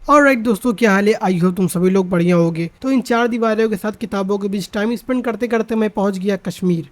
Alright दोस्तों, क्या हाल है? आई हो तुम सभी लोग बढ़िया होगे। तो इन चार दीवारों के साथ किताबों के बीच टाइम स्पेंड करते करते मैं पहुंच गया कश्मीर।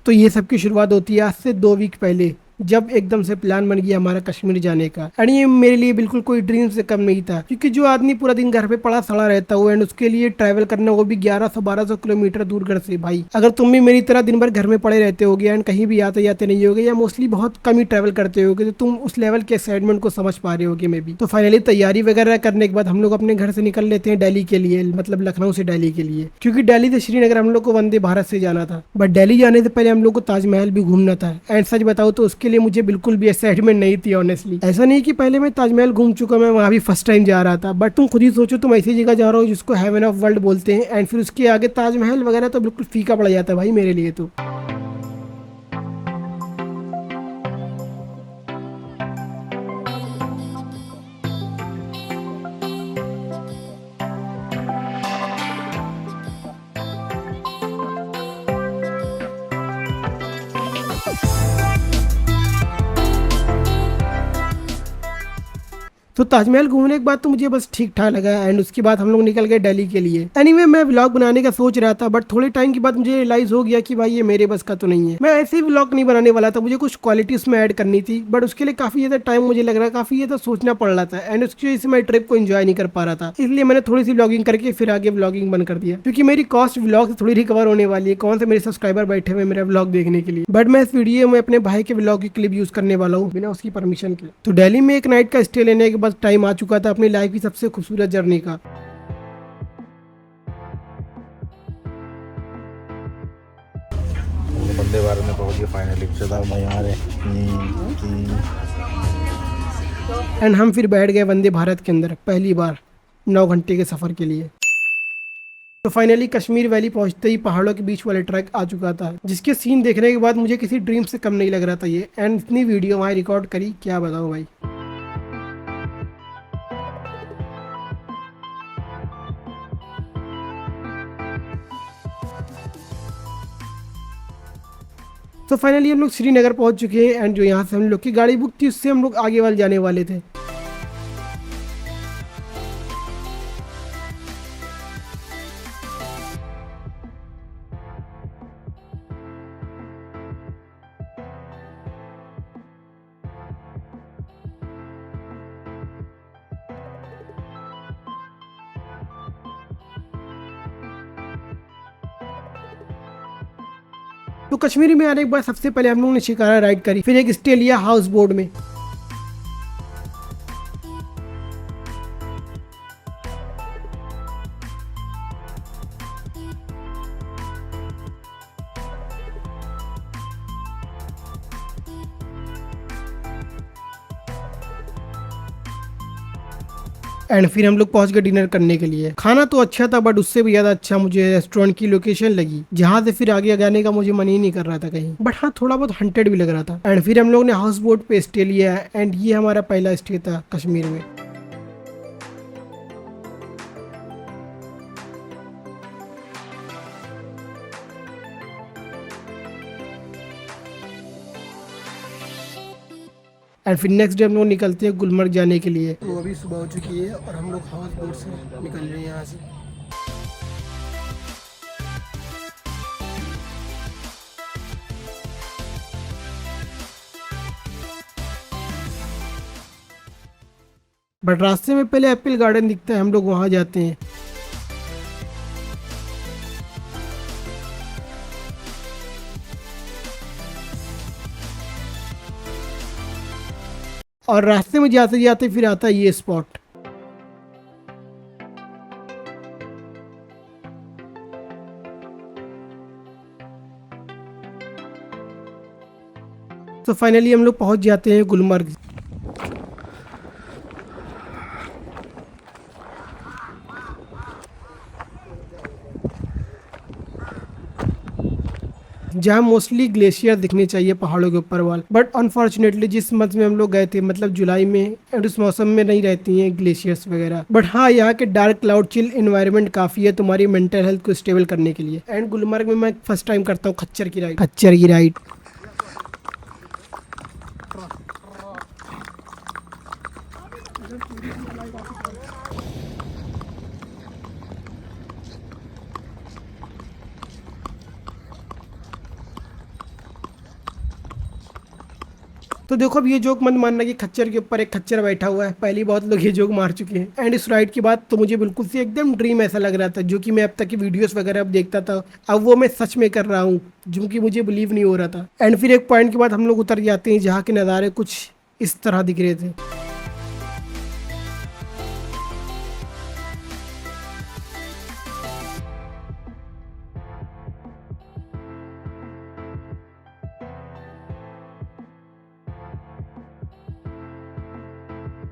तो ये सब की शुरुआत होती है आज से 2 वीक पहले, जब एकदम से प्लान बन गया हमारा कश्मीर जाने का। एंड ये मेरे लिए बिल्कुल कोई ड्रीम से कम नहीं था, क्योंकि जो आदमी पूरा दिन घर पे पड़ा सड़ा रहता हो एंड उसके लिए ट्रैवल करना, वो भी 1100-1200 किलोमीटर दूर घर से। भाई अगर तुम भी मेरी तरह दिन भर घर में पड़े रहते होगे एंड कहीं भी आते जाते नहीं होगे, या मोस्टली बहुत कम ही ट्रैवल करते होगे, तो तुम उस लेवल के एक्साइटमेंट को समझ पा रहे होगे। मैं भी तो फाइनली तैयारी वगैरह करने के बाद हम लोग अपने घर से निकल लेते हैं दिल्ली के लिए, मतलब लखनऊ से दिल्ली के लिए, क्योंकि दिल्ली से श्रीनगर हम लोग को वंदे भारत से जाना था। बट दिल्ली जाने से पहले हम लोग को ताजमहल भी घूमना था। एंड सच बताओ तो उसके लिए मुझे बिल्कुल भी एक्साइटमेंट नहीं थी ऑनेस्टली। ऐसा नहीं कि पहले मैं ताजमहल घूम चुका, मैं वहां भी फर्स्ट टाइम जा रहा था। बट तुम खुद ही सोचो, तुम ऐसी जगह जा रहे हो जिसको हेवन ऑफ वर्ल्ड बोलते हैं, एंड फिर उसके आगे ताजमहल वगैरह, तो बिल्कुल फीका पड़ जाता है भाई मेरे लिए तो। तो ताजमहल घूमने के बाद तो मुझे बस ठीक ठाक लगा, एंड उसके बाद हम लोग निकल गए दिल्ली के लिए। एनीवे मैं व्लॉग बनाने का सोच रहा था, बट थोड़े टाइम के बाद मुझे रियलाइज हो गया कि भाई ये मेरे बस का तो नहीं है। मैं ऐसे ही व्लॉग नहीं बनाने वाला था, मुझे कुछ क्वालिटी उसमें ऐड करनी थी, बट उसके लिए काफी ज्यादा टाइम मुझे लग रहा, काफी ज्यादा सोचना पड़ रहा था, एंड उसकी वजह से मैं ट्रिप को एंजॉय नहीं कर पा रहा था। इसलिए मैंने थोड़ी सी व्लॉगिंग करके फिर आगे व्लॉगिंग बंद कर दिया, क्योंकि मेरी कॉस्ट व्लॉग से थोड़ी रिकवर होने वाली है। कौन से मेरे सब्सक्राइबर बैठे हुए मेरा व्लॉग देखने के लिए। बट मैं इस वीडियो में अपने भाई के व्लॉग की क्लिप यूज करने वाला हूँ बिना उसकी परमिशन के। तो दिल्ली में एक नाइट का स्टे लेने के बाद टाइम आ चुका था अपनी लाइफ की सबसे खूबसूरत जर्नी का। वंदे भारत में पहुंच गए फाइनली। एंड हम फिर बैठ गए वंदे भारत के अंदर पहली बार 9 घंटे के सफर के लिए। तो फाइनली कश्मीर वैली पहुंचते ही पहाड़ों के बीच वाले ट्रैक आ चुका था, जिसके सीन देखने के बाद मुझे किसी ड्रीम से कम नहीं लग रहा था ये। एंड इतनी वीडियो वहाँ रिकॉर्ड करी, क्या बताऊँ भाई। तो फाइनली हम लोग श्रीनगर पहुंच चुके हैं, एंड जो यहाँ से हम लोग की गाड़ी बुक थी उससे हम लोग आगे वाले जाने वाले थे। तो कश्मीर में आने के बाद सबसे पहले हम लोग ने शिकारा राइड करी, फिर एक स्टे लिया हाउस बोट में। एंड फिर हम लोग पहुंच गए डिनर करने के लिए। खाना तो अच्छा था, बट उससे भी ज्यादा अच्छा मुझे रेस्टोरेंट की लोकेशन लगी, जहां से फिर आगे जाने का मुझे मन ही नहीं कर रहा था कहीं। बट हाँ, थोड़ा बहुत हंटेड भी लग रहा था। एंड फिर हम लोग ने हाउस बोट पे स्टे लिया, एंड ये हमारा पहला स्टे था कश्मीर में। एंड फिर नेक्स्ट डे हम लोग निकलते हैं गुलमर्ग जाने के लिए। तो अभी सुबह हो चुकी है और हम लोग हाउस बोट से निकल रहे हैं यहाँ से। बट रास्ते में पहले एप्पल गार्डन दिखता है, हम लोग वहाँ जाते हैं। और रास्ते में जाते जाते फिर आता है ये स्पॉट। तो फाइनली हम लोग पहुंच जाते हैं गुलमर्ग। जहाँ मोस्टली ग्लेशियर दिखने चाहिए पहाड़ों के ऊपर वाल, बट अनफॉर्चुनेटली जिस मंथ में हम लोग गए थे, मतलब जुलाई में, और उस मौसम में नहीं रहती हैं ग्लेशियर्स वगैरह। बट हाँ, यहाँ के डार्क क्लाउड चिल एनवायरनमेंट काफी है तुम्हारी मेंटल हेल्थ को स्टेबल करने के लिए। एंड गुलमर्ग में मैं फर्स्ट टाइम करता हूँ खच्चर की राइड। खच्चर की राइड तो देखो अब ये जोक मत मानना कि खच्चर के ऊपर एक खच्चर बैठा हुआ है, पहले बहुत लोग ये जोक मार चुके हैं। एंड इस राइड की बात तो मुझे बिल्कुल से एकदम ड्रीम ऐसा लग रहा था, जो कि मैं अब तक की वीडियोस वगैरह अब देखता था, अब वो मैं सच में कर रहा हूँ, जो कि मुझे बिलीव नहीं हो रहा था। एंड फिर एक पॉइंट के बाद हम लोग उतर जाते हैं जहाँ के नज़ारे कुछ इस तरह दिख रहे थे।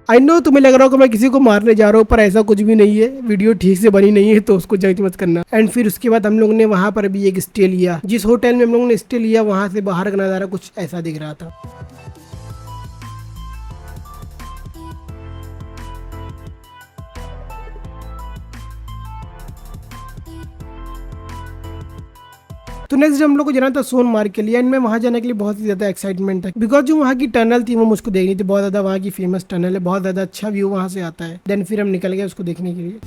आई नो तुम्हें लग रहा होगा मैं किसी को मारने जा रहा हूँ, पर ऐसा कुछ भी नहीं है, वीडियो ठीक से बनी नहीं है तो उसको जज मत करना। एंड फिर उसके बाद हम लोग ने वहाँ पर भी एक स्टे लिया। जिस होटल में हम लोगों ने स्टे लिया वहाँ से बाहर का नज़ारा कुछ ऐसा दिख रहा था। तो नेक्स्ट हम लोग को जाना था सोनमार्ग के लिए। एंड मैं वहाँ जाने के लिए बहुत ही ज़्यादा एक्साइटमेंट है, बिकॉज जो वहाँ की टनल थी वो मुझको देखनी थी। बहुत ज़्यादा वहाँ की फेमस टनल है, बहुत ज़्यादा अच्छा व्यू वहाँ से आता है। देन फिर हम निकल गए उसको देखने के लिए।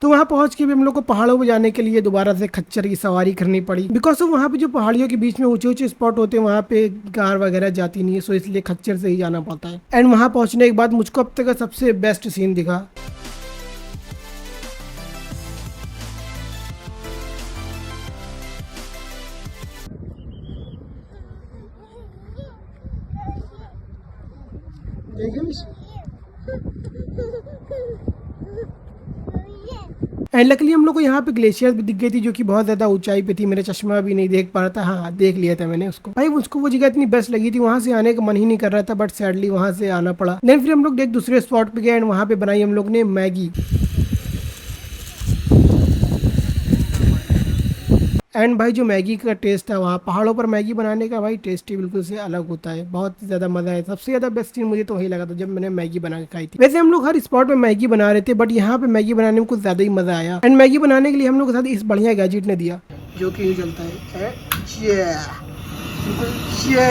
तो वहाँ पहुंच के भी हम लोग को पहाड़ों पे जाने के लिए दोबारा से खच्चर की सवारी करनी पड़ी, बिकॉज वहाँ पे जो पहाड़ियों के बीच में ऊंचे ऊंचे स्पॉट होते हैं वहाँ पे कार वगैरह जाती नहीं है, सो इसलिए खच्चर से ही जाना पड़ता है। एंड वहाँ पहुँचने के बाद मुझको अब तक का सबसे बेस्ट सीन दिखा। एंड लकली हम लोग को यहाँ पे ग्लेशियर भी दिख गई थी, जो कि बहुत ज्यादा ऊंचाई पे थी, मेरा चश्मा भी नहीं देख पा रहा था। हाँ देख लिया था मैंने उसको। भाई मुझको वो जगह इतनी बेस्ट लगी थी, वहाँ से आने का मन ही नहीं कर रहा था, बट सैडली वहाँ से आना पड़ा। देन फिर हम लोग एक दूसरे स्पॉट पे गए एंड वहाँ पे बनाई हम लोग ने मैगी। एंड भाई जो मैगी का टेस्ट है वहाँ पहाड़ों पर मैगी बनाने का, भाई टेस्ट ही बिल्कुल से अलग होता है, बहुत ज़्यादा मज़ा है। सबसे ज़्यादा बेस्ट चीज़ मुझे तो वही लगा था जब मैंने मैगी बना के खाई थी। वैसे हम लोग हर स्पॉट में मैगी बना रहे थे, बट यहाँ पे मैगी बनाने में कुछ ज़्यादा ही मज़ा आया। एंड मैगी बनाने के लिए हम लोग के साथ इस बढ़िया गैजेट ने दिया, जो कि चलता है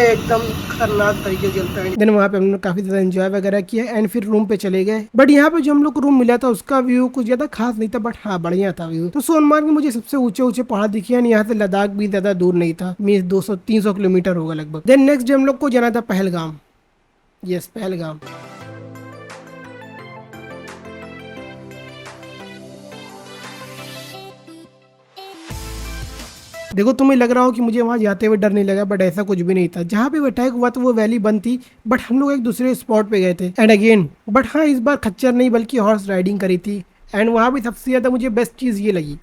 एकदम खतरनाक तरीके से चलता है। देन वहाँ पे हम लोग काफी ज्यादा एंजॉय वगैरह किया एंड फिर रूम पे चले गए। बट यहाँ पे जो हम लोग को रूम मिला था उसका व्यू कुछ ज्यादा खास नहीं था, बट हाँ बढ़िया था व्यू। तो सोनमार्ग में मुझे सबसे ऊंचे ऊंचे पहाड़ दिखे एंड यहाँ से लद्दाख भी ज्यादा दूर नहीं था, मीन्स 200-300 किलोमीटर होगा लगभग। देन नेक्स्ट डे हम लोग को जाना था पहलगाम। यस पहलगाम। देखो तुम्हें लग रहा हो कि मुझे वहाँ जाते हुए डर नहीं लगा, बट ऐसा कुछ भी नहीं था। जहाँ पे अटैक हुआ तो वो वैली बंद थी, बट हम लोग एक दूसरे स्पॉट पे गए थे एंड अगेन, बट हाँ इस बार खच्चर नहीं बल्कि हॉर्स राइडिंग करी थी। एंड वहाँ भी सबसे ज़्यादा मुझे बेस्ट चीज़ ये लगी,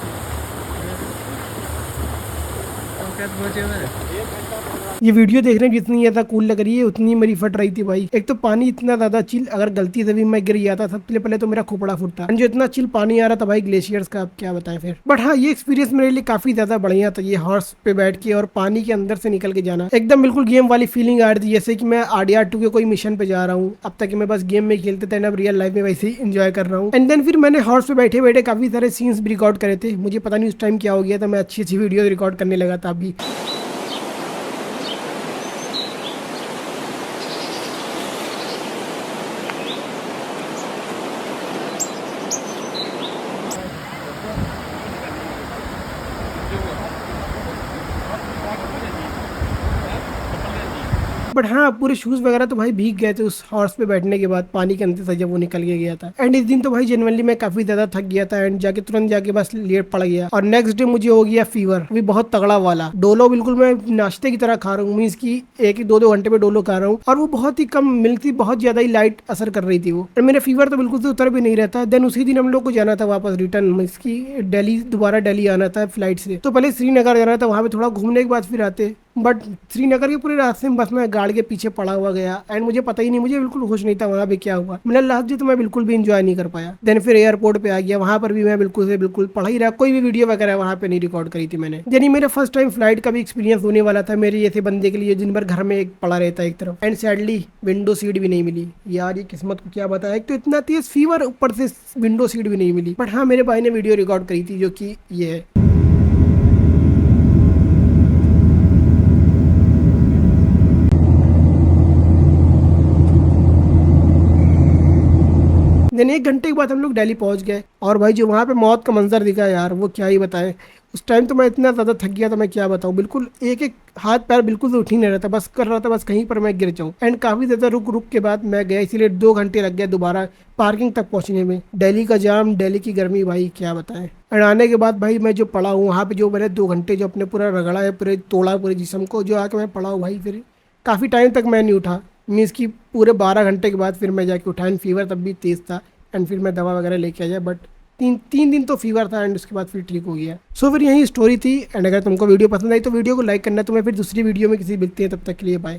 ये वीडियो देखने में जितनी ज़्यादा कूल लग रही है उतनी मेरी फट रही थी भाई। एक तो पानी इतना ज़्यादा चिल, अगर गलती से भी मैं गिर गया था सबसे पहले तो मेरा खोपड़ा फूटता। जो इतना चिल पानी आ रहा था भाई ग्लेशियर्स का, अब क्या बताएं फिर। बट हाँ ये एक्सपीरियंस मेरे लिए काफ़ी ज़्यादा बढ़िया था, ये हॉर्स पे बैठ के और पानी के अंदर से निकल के जाना, एकदम बिल्कुल गेम वाली फीलिंग आ रही थी, जैसे कि मैं RDR2 के कोई मिशन पे जा रहा हूँ। अब तक मैं बस गेम में खेलते थे, अब रियल लाइफ में वैसे ही इंजॉय कर रहा हूँ। एंड देन फिर मैंने हॉर्स पे बैठे बैठे काफ़ी सारे सीन्स भी रिकॉर्ड करे थे। मुझे पता नहीं उस टाइम क्या हो गया था, मैं अच्छी अच्छी वीडियो रिकॉर्ड करने लगा था अभी। बट हाँ पूरे शूज वगैरह तो भाई भीग गए थे उस हॉर्स पे बैठने के बाद, पानी के अंदर से जब वो निकल के गया था। एंड इस दिन तो भाई जनरली मैं काफी ज्यादा थक गया था एंड जाके तुरंत जाके बस लेट पड़ गया। और नेक्स्ट डे मुझे हो गया फीवर, भी बहुत तगड़ा वाला। डोलो बिल्कुल मैं नाश्ते की तरह खा रहा हूँ, मीन्स की 1-2 घंटे में डोलो खा रहा हूँ, और वो बहुत ही कम मिल्क थी, बहुत ज्यादा ही लाइट असर कर रही थी वो। और मेरा फीवर तो बिल्कुल से उतर भी नहीं रहता। देन उसी दिन हम लोग को जाना था वापस रिटर्न, मीन्स की दिल्ली, दोबारा दिल्ली आना था फ्लाइट से। तो पहले श्रीनगर जाना था, वहाँ पे थोड़ा घूमने के बाद फिर आते। बट श्रीनगर के पूरे रास्ते में बस मैं गाड़ी के पीछे पड़ा हुआ गया एंड मुझे पता ही नहीं, मुझे बिल्कुल होश नहीं था वहाँ पे क्या हुआ। मेरा लास्ट डे तो मैं बिल्कुल भी इंजॉय नहीं कर पाया। देन फिर एयरपोर्ट पे आ गया, वहाँ पर भी मैं बिल्कुल से बिल्कुल पढ़ा ही रहा, कोई भी वीडियो वगैरह वहाँ पे नहीं रिकॉर्ड करी थी मैंने। यानी मेरा फर्स्ट टाइम फ्लाइट का भी एक्सपीरियंस होने वाला था मेरे जैसे बंदे के लिए जिन भर घर में एक पड़ा रहता है एक तरफ। एंड सैडली विंडो सीट भी नहीं मिली यार, ये किस्मत को क्या बताया। एक तो इतना तेज फीवर, ऊपर से विंडो सीट भी नहीं मिली। बट हाँ मेरे भाई ने वीडियो रिकॉर्ड करी थी जो कि ये है। देन 1 घंटे के बाद हम लोग दिल्ली पहुंच गए, और भाई जो वहाँ पे मौत का मंजर दिखा यार, वो क्या ही बताएं। उस टाइम तो मैं इतना ज़्यादा थक गया था, मैं क्या बताऊँ। बिल्कुल एक एक हाथ पैर बिल्कुल से उठ ही नहीं रहा था, बस कर रहा था बस कहीं पर मैं गिर जाऊँ। एंड काफ़ी ज़्यादा रुक रुक के बाद मैं गया, इसीलिए 2 घंटे लग गए दोबारा पार्किंग तक पहुँचने में। दिल्ली का जाम, दिल्ली की गर्मी, भाई क्या बताएं। एंड आने के बाद भाई मैं जो पड़ा हूँ वहाँ पे, जो मैंने 2 घंटे जो अपने पूरा रगड़ा है, पूरे तोड़ा पूरे जिस्म को, जो आके मैं पड़ा हूँ भाई, फिर काफ़ी टाइम तक मैं नहीं उठा। मीन्स की पूरे 12 घंटे के बाद फिर मैं जाके उठा। एंड फीवर तब भी तेज़ था एंड फिर मैं दवा वगैरह लेके आया। बट तीन दिन तो फीवर था एंड उसके बाद फिर ठीक हो गया। सो फिर यही स्टोरी थी। एंड अगर तुमको वीडियो पसंद आई तो वीडियो को लाइक करना। तुम्हें फिर दूसरी वीडियो में किसी मिलती है, तब तक के लिए बाय।